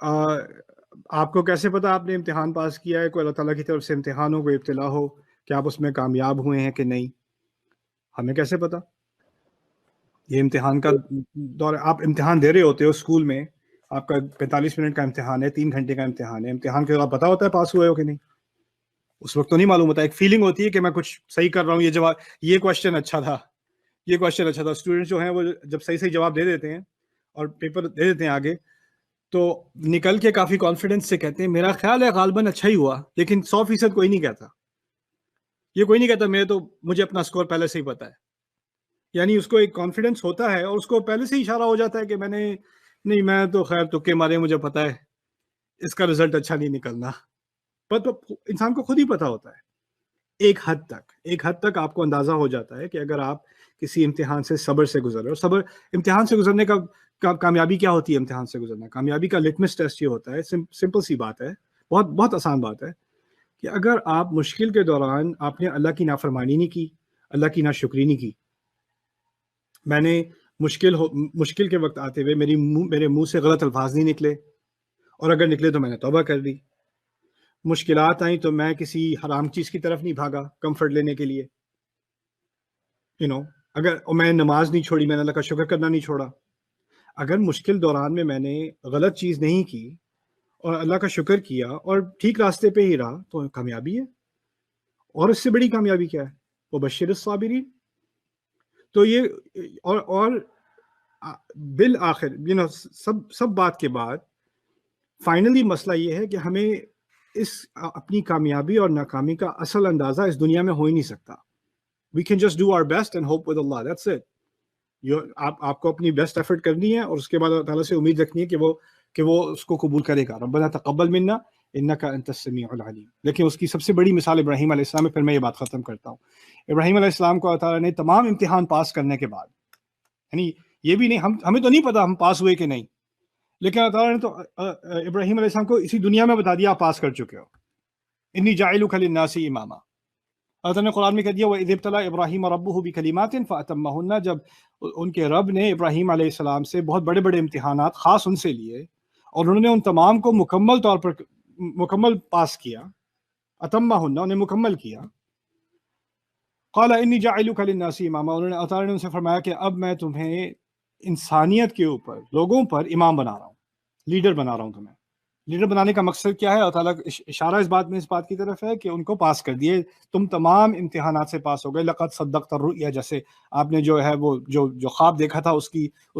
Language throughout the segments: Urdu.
آ، آپ کو کیسے پتا آپ نے امتحان پاس کیا ہے؟ کوئی اللہ تعالیٰ کی طرف سے امتحان ہو، کوئی ابتلا ہو کہ آپ اس میں کامیاب ہوئے ہیں کہ نہیں؟ ہمیں کیسے پتا؟ یہ امتحان کا دور ہے، آپ امتحان دے رہے ہوتے ہو اسکول میں، آپ کا 45 منٹ کا امتحان ہے، 3 گھنٹے کا امتحان ہے، امتحان کے بعد پتا ہوتا ہے پاس ہوئے ہو کہ نہیں؟ اس وقت تو نہیں معلوم ہوتا، ایک فیلنگ ہوتی ہے کہ میں کچھ صحیح کر رہا ہوں، یہ جواب، یہ کوشچن اچھا تھا، یہ کوشچن اچھا تھا. اسٹوڈنٹس جو ہیں وہ جب صحیح جواب دے دیتے ہیں اور پیپر دے دیتے ہیں آگے، تو نکل کے کافی کانفیڈنس سے کہتے ہیں میرا خیال ہے غالباً اچھا ہی ہوا، لیکن 100% کوئی نہیں کہتا. یہ کوئی نہیں کہتا مجھے اپنا اسکور پہلے سے ہی پتا ہے. یعنی اس کو ایک کانفیڈنس ہوتا ہے اور اس کو پہلے سے ہی اشارہ ہو جاتا ہے کہ میں تو خیر تکے مارے، مجھے پتا ہے اس کا رزلٹ اچھا نہیں نکلنا. پر تو انسان کو خود ہی پتا ہوتا ہے ایک حد تک آپ کو اندازہ ہو جاتا ہے کہ اگر آپ کسی امتحان سے صبر سے گزر رہے ہو. صبر، امتحان سے گزرنے کا کامیابی کیا ہوتی ہے؟ امتحان سے گزرنا، کامیابی کا لٹمس ٹیسٹ یہ ہوتا ہے، سمپل سی بات ہے، بہت بہت آسان بات ہے، کہ اگر آپ مشکل کے دوران آپ نے اللہ کی نافرمانی نہیں کی، اللہ کی ناشکری نہیں کی. میں نے مشکل کے وقت آتے ہوئے میرے منہ سے غلط الفاظ نہیں نکلے، اور اگر نکلے تو میں نے توبہ کر دی. مشکلات آئیں تو میں کسی حرام چیز کی طرف نہیں بھاگا کمفرٹ لینے کے لیے. اگر میں نماز نہیں چھوڑی، میں نے اللہ کا شکر کرنا نہیں چھوڑا. اگر مشکل دوران میں نے غلط چیز نہیں کی اور اللہ کا شکر کیا اور ٹھیک راستے پہ ہی رہا، تو کامیابی ہے. اور اس سے بڑی کامیابی کیا ہے؟ وہ بشر الصابرین. تو یہ اور بالآخر سب بات کے بعد فائنلی مسئلہ یہ ہے کہ ہمیں اپنی کامیابی اور ناکامی کا اصل اندازہ اس دنیا میں ہو ہی نہیں سکتا. We can just do our best and hope with Allah. That's it. آپ کو اپنی بیسٹ ایفرٹ کرنی ہے اور اس کے بعد اللہ تعالیٰ سے امید رکھنی ہے کہ وہ اس کو قبول کرے گا. ربنا تقبل منا انک انت السمیع العلیم. لیکن اس کی سب سے بڑی مثال ابراہیم علیہ السلام ہے. پھر میں یہ بات ختم کرتا ہوں. ابراہیم علیہ السلام کو اللہ تعالیٰ نے تمام امتحان پاس کرنے کے بعد، یعنی یہ بھی نہیں، ہمیں تو نہیں پتا ہم پاس ہوئے کہ نہیں، لیکن اللہ تعالیٰ نے تو ابراہیم علیہ السلام کو اسی دنیا میں بتا دیا آپ پاس کر چکے ہو. انی جاعلک للناس اماما. اللہ تعالیٰ نے قرآن میں کہہ دیا وَإِذِ ابْتَلَىٰ إِبْرَاهِيمَ رَبُّهُ بِكَلِمَاتٍ فَأَتَمَّهُنَّ. جب ان کے رب نے ابراہیم علیہ السلام سے بہت بڑے بڑے امتحانات خاص ان سے لیے اور انہوں نے ان تمام کو مکمل طور پر پاس کیا، اتمہن، انہیں مکمل کیا. قال انی جاعلک للناس اماما. اللہ تعالیٰ نے ان سے فرمایا کہ اب میں تمہیں انسانیت کے اوپر، لوگوں پر امام بنا رہا ہوں، لیڈر بنا رہا ہوں تمہیں. لیڈر بنانے کا مقصد کیا ہے؟ اللہ تعالیٰ کا اشارہ اس بات کی طرف ہے کہ ان کو پاس کر دیے، تم تمام امتحانات سے پاس ہو گئے. لقد صدقت الرؤیا، جیسے آپ نے جو ہے وہ جو خواب دیکھا تھا اس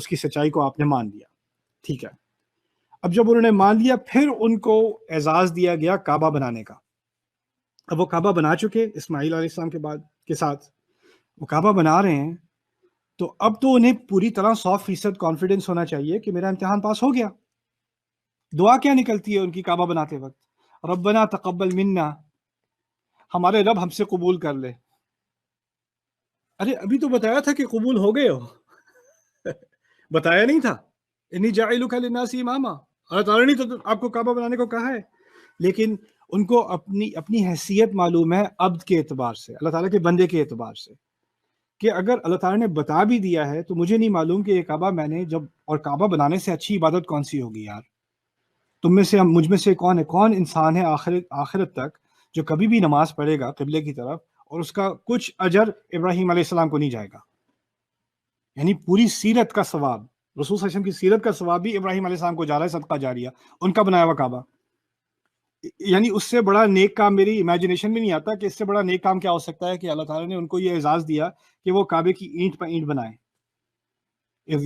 کی سچائی کو آپ نے مان لیا. ٹھیک ہے. اب جب انہوں نے مان لیا، پھر ان کو اعزاز دیا گیا کعبہ بنانے کا. اب وہ کعبہ بنا چکے اسماعیل علیہ السلام کے ساتھ، وہ کعبہ بنا رہے ہیں، تو اب تو انہیں پوری طرح 100% کانفیڈنس ہونا چاہیے کہ میرا امتحان پاس ہو گیا. دعا کیا نکلتی ہے ان کی کعبہ بناتے وقت؟ ربنا تقبل منا، ہمارے رب ہم سے قبول کر لے. ارے ابھی تو بتایا تھا کہ قبول ہو گئے ہو. بتایا نہیں تھا انی جاعلک للناس اماما؟ اللہ تعالیٰ نے تو آپ کو کعبہ بنانے کو کہا ہے، لیکن ان کو اپنی حیثیت معلوم ہے عبد کے اعتبار سے، اللہ تعالیٰ کے بندے کے اعتبار سے، کہ اگر اللہ تعالیٰ نے بتا بھی دیا ہے تو مجھے نہیں معلوم کہ یہ کعبہ میں نے اور کعبہ بنانے سے اچھی عبادت کون سی ہوگی یار. تم میں سے مجھ میں سے کون انسان ہے آخرت تک جو کبھی بھی نماز پڑھے گا قبلے کی طرف اور اس کا کچھ اجر ابراہیم علیہ السلام کو نہیں جائے گا؟ یعنی پوری سیرت کا ثواب، رسول صلی اللہ علیہ وسلم کی سیرت کا ثواب بھی ابراہیم علیہ السلام کو جا رہا ہے، صدقہ جاریہ، ان کا بنایا ہوا کعبہ. یعنی اس سے بڑا نیک کام میری امیجنیشن میں نہیں آتا کہ اس سے بڑا نیک کام کیا ہو سکتا ہے کہ اللہ تعالیٰ نے ان کو یہ اعزاز دیا کہ وہ کعبے کی اینٹ پہ اینٹ بنائیں. اذ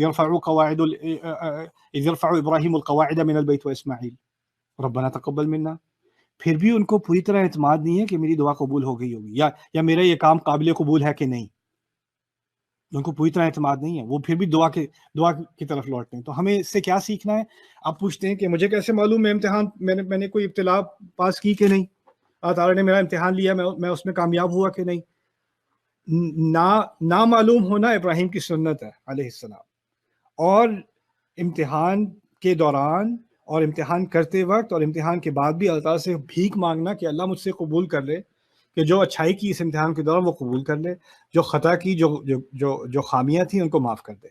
يرفع ابراہیم القواعد من البیت واسماعیل ربنا تقبل منا. پھر بھی ان کو پوری طرح اعتماد نہیں ہے کہ میری دعا قبول ہو گئی ہوگی یا میرا یہ کام قابل قبول ہے کہ نہیں. ان کو پوری طرح اعتماد نہیں ہے، وہ پھر بھی دعا کی طرف لوٹتے ہیں. تو ہمیں اس سے کیا سیکھنا ہے؟ آپ پوچھتے ہیں کہ مجھے کیسے معلوم میں امتحان میں نے کوئی ابتلا پاس کی کہ نہیں، اللہ تعالیٰ نے میرا امتحان لیا، میں اس میں کامیاب ہوا کہ نہیں. نہ معلوم ہونا ابراہیم کی سنت ہے علیہ السلام. اور امتحان کے دوران اور امتحان کرتے وقت اور امتحان کے بعد بھی اللہ تعالیٰ سے بھیک مانگنا کہ اللہ مجھ سے قبول کر لے، کہ جو اچھائی کی اس امتحان کے دوران وہ قبول کر لے، جو خطا کی، جو خامیاں تھیں ان کو معاف کر دے.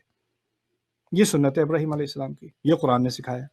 یہ سنت ہے ابراہیم علیہ السلام کی، یہ قرآن نے سکھایا.